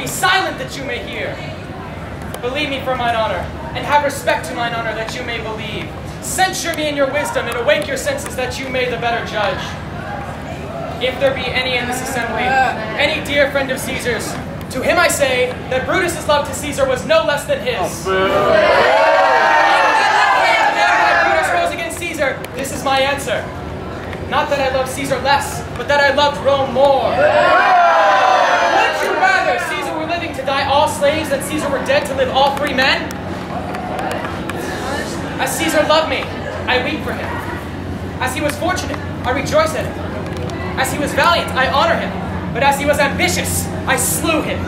be silent that you may hear. Believe me for mine honor, and have respect to mine honor that you may believe. Censure me in your wisdom, and awake your senses that you may the better judge. If there be any in this assembly, any dear friend of Caesar's, to him I say that Brutus's love to Caesar was no less than his. Brutus rose against Caesar, this is my answer. Not that I loved Caesar less, but that I loved Rome more. Would you rather Caesar were living to die all slaves than Caesar were dead to live all free men? As Caesar loved me, I weep for him. As he was fortunate, I rejoice at him. As he was valiant, I honor him. But as he was ambitious, I slew him.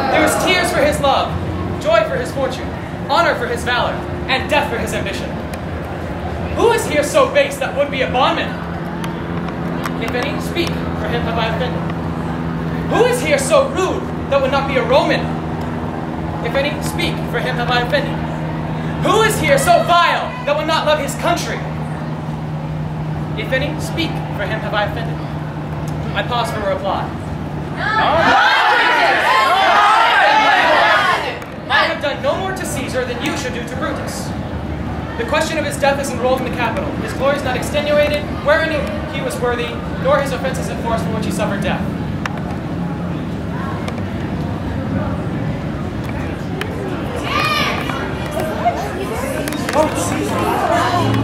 There was tears for his love, joy for his fortune, honor for his valor, and death for his ambition. Who is here so base that would be a bondman? If any, speak, for him have I offended. Who is here so rude that would not be a Roman? If any, speak, for him have I offended. Who is here so vile that would not love his country? If any, speak, for him have I offended. I pause for a reply. I have done no more to Caesar than you should do to Brutus. The question of his death is enrolled in the Capitol. His glory is not extenuated, wherein he was worthy, nor his offenses enforced for which he suffered death.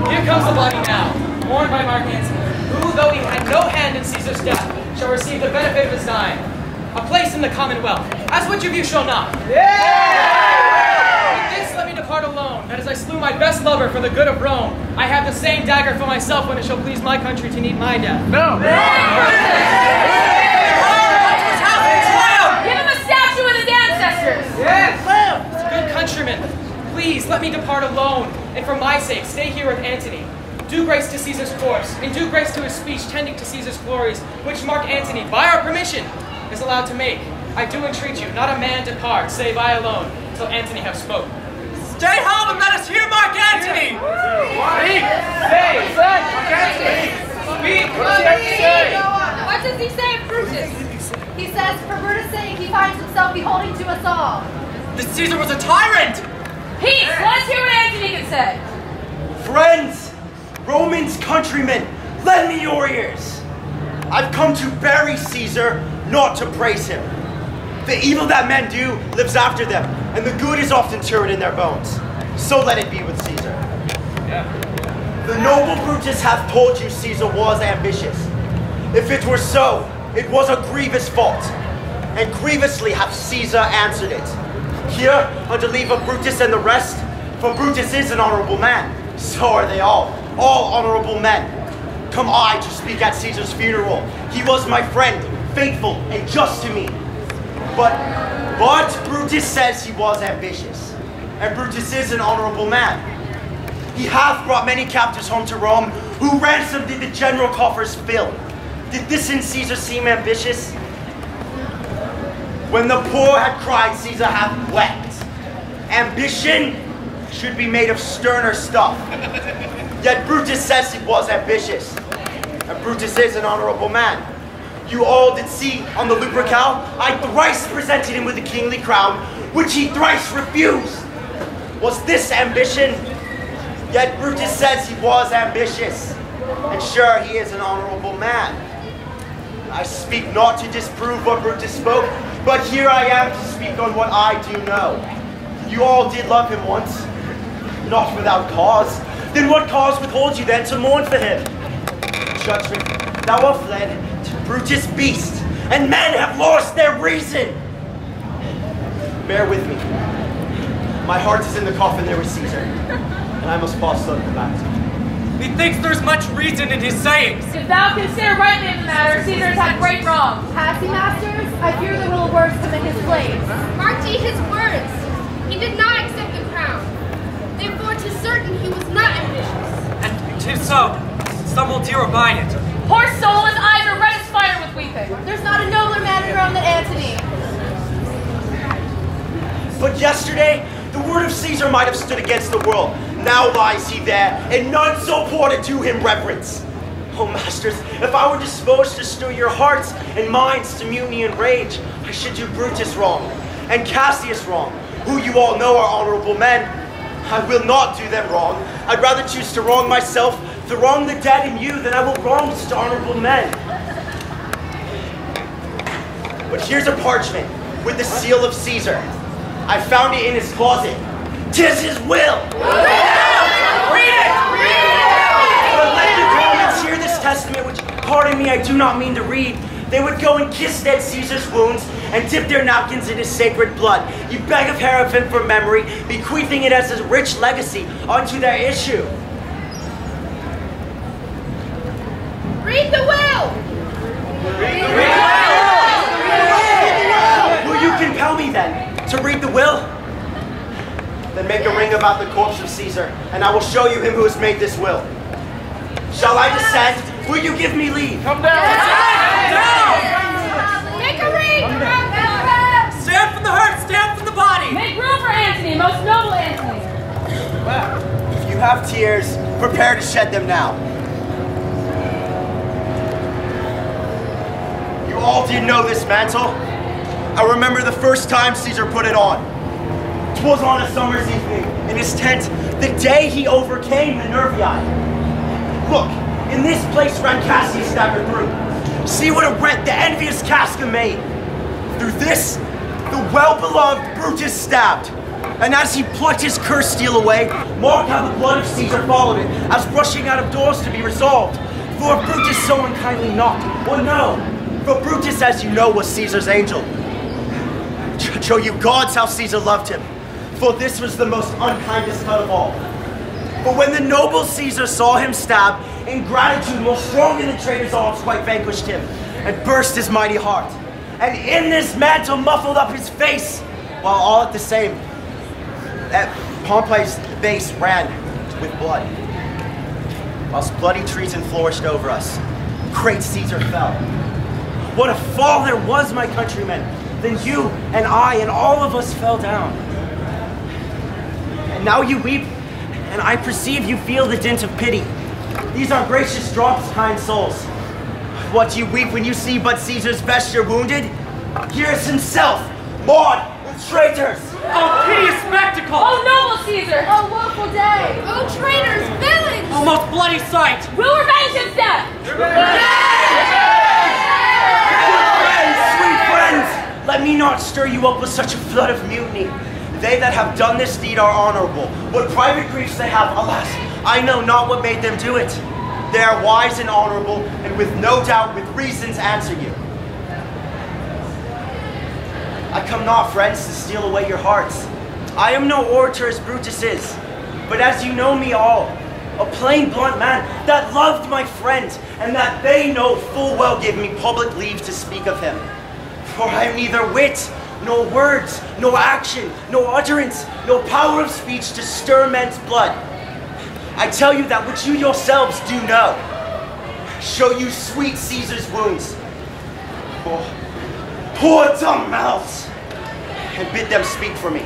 Here comes the body now, borne by Mark Antony, who, though he had no hand in Caesar's death, shall receive the benefit of his dying, a place in the commonwealth, as which of you shall not? With this let me depart alone, that as I slew my best lover for the good of Rome, I have the same dagger for myself when it shall please my country to need my death. No! Give him a statue with his ancestors! Yes! Good countrymen, please let me depart alone, and for my sake stay here with Antony. Do grace to Caesar's corpse, and do grace to his speech tending to Caesar's glories, which Mark Antony, by our permission, is allowed to make. I do entreat you, not a man depart, save I alone, till Antony have spoke. Stay home and let us hear Mark Antony! Speak! Say! Mark Antony! Speak! What does he say of Brutus? He says, for Brutus' sake, he finds himself beholding to us all. This Caesar was a tyrant! Peace! Let's hear what Antony can say. Friends, Romans, countrymen, lend me your ears. I've come to bury Caesar, not to praise him. The evil that men do lives after them, and the good is often turned in their bones. So let it be with Caesar. The noble Brutus hath told you Caesar was ambitious. If it were so, it was a grievous fault, and grievously hath Caesar answered it. Here, under leave of Brutus and the rest, for Brutus is an honorable man, so are they all honorable men. Come I to speak at Caesar's funeral. He was my friend, faithful and just to me. But Brutus says he was ambitious, and Brutus is an honorable man. He hath brought many captives home to Rome, who ransomed did the general coffers fill. Did this in Caesar seem ambitious? When the poor had cried, Caesar hath wept. Ambition should be made of sterner stuff. Yet Brutus says he was ambitious, and Brutus is an honorable man. You all did see on the Lupercal, I thrice presented him with a kingly crown, which he thrice refused. Was this ambition? Yet Brutus says he was ambitious, and sure he is an honorable man. I speak not to disprove what Brutus spoke, but here I am to speak on what I do know. You all did love him once, not without cause. Then what cause withholds you then to mourn for him? Judgment, thou art fled to Brutus beast, and men have lost their reason. Bear with me. My heart is in the coffin there with Caesar, and I must pause slowly back. Methinks there's much reason in his sayings. If thou consider rightly of the matter, Caesar has had great wrong. Has he, masters? I fear the little words come in his place. Mark ye his words. He did not accept the crown. Therefore, 'tis certain he was not ambitious. And 'tis so. Some will dear abide it. Poor soul, his eyes are red as fire with weeping. There's not a nobler man in Rome than Antony. But yesterday, the word of Caesar might have stood against the world. Now lies he there, and none so poor to do him reverence. Oh, masters, if I were disposed to stir your hearts and minds to mutiny and rage, I should do Brutus wrong, and Cassius wrong, who you all know are honorable men. I will not do them wrong. I'd rather choose to wrong myself, to wrong the dead and you, than I will wrong such honorable men. But here's a parchment with the seal of Caesar. I found it in his closet. 'Tis his will! Read it! But let the Romans hear this testament, which, pardon me, I do not mean to read. They would go and kiss dead Caesar's wounds and dip their napkins in his sacred blood. You beg of her of him for memory, bequeathing it as a rich legacy unto their issue. Read the will! Will you compel me then to read the will? Then make a ring about the corpse of Caesar, and I will show you him who has made this will. Shall I descend? Will you give me leave? Come down! Make a ring! Stand from the hurt, stand from the body! Make room for Antony, most noble Antony. If you have tears, prepare to shed them now. You all did know this mantle. I remember the first time Caesar put it on. 'Twas on a summer's evening in his tent, the day he overcame the Nervii. Look, in this place ran Cassius staggered through. See what a rent the envious Casca made. Through this, the well-beloved Brutus stabbed. And as he plucked his cursed steel away, mark how the blood of Caesar followed it, as rushing out of doors to be resolved. For Brutus so unkindly knocked, or no, for Brutus, as you know, was Caesar's angel. Show you gods how Caesar loved him, for this was the most unkindest cut of all. But when the noble Caesar saw him stab, ingratitude more strong than the traitor's arms quite vanquished him, and burst his mighty heart. And in this mantle muffled up his face, while all at the same, at Pompey's base ran with blood. Whilst bloody treason flourished over us, great Caesar fell. What a fall there was, my countrymen! Then you and I and all of us fell down. And now you weep, and I perceive you feel the dint of pity. These are gracious drops, kind souls. What do you weep when you see but Caesar's vesture wounded? Here is himself, mauled with traitors! Oh, piteous spectacle! Oh, noble Caesar! Oh, woeful day! Oh, traitors, villains! Oh, most bloody sight! We'll revenge his death! Sweet friends, let me not stir you up with such a flood of mutiny. They that have done this deed are honorable. What private griefs they have, alas, I know not what made them do it. They are wise and honorable, and with no doubt, with reasons answer you. I come not, friends, to steal away your hearts. I am no orator as Brutus is, but as you know me all, a plain blunt man that loved my friends, and that they know full well give me public leave to speak of him. For I have neither wit, nor words, nor action, nor utterance, nor power of speech to stir men's blood. I tell you that which you yourselves do know. Show you sweet Caesar's wounds. Poor dumb mouths, and bid them speak for me.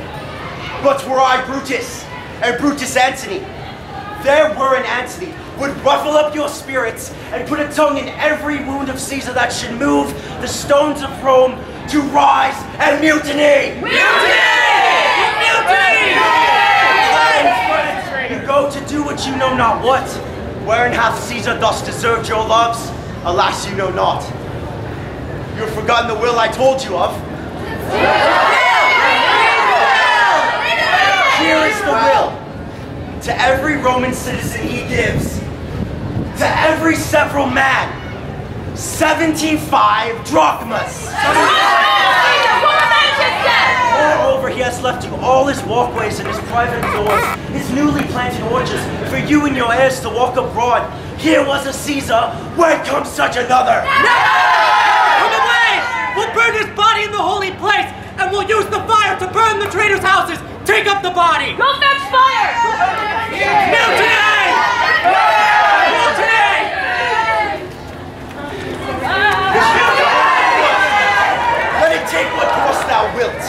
But were I Brutus, and Brutus Antony, there were an Antony would ruffle up your spirits and put a tongue in every wound of Caesar that should move the stones of Rome to rise and mutiny! Friends, you go to do what you know not what. Wherein hath Caesar thus deserved your loves? Alas, you know not. You have forgotten the will I told you of. Here is the will. To every Roman citizen he gives, to every several man, 75 drachmas. Moreover, he has left you all his walkways and his private doors, his newly planted orchards, for you and your heirs to walk abroad. Here was a Caesar, where comes such another? Come away! We'll burn his body in the holy place, and we'll use the fire to burn the traitors' houses! Take up the body! Go fetch fire! Mutiny! Mutiny! Let it take what course thou wilt.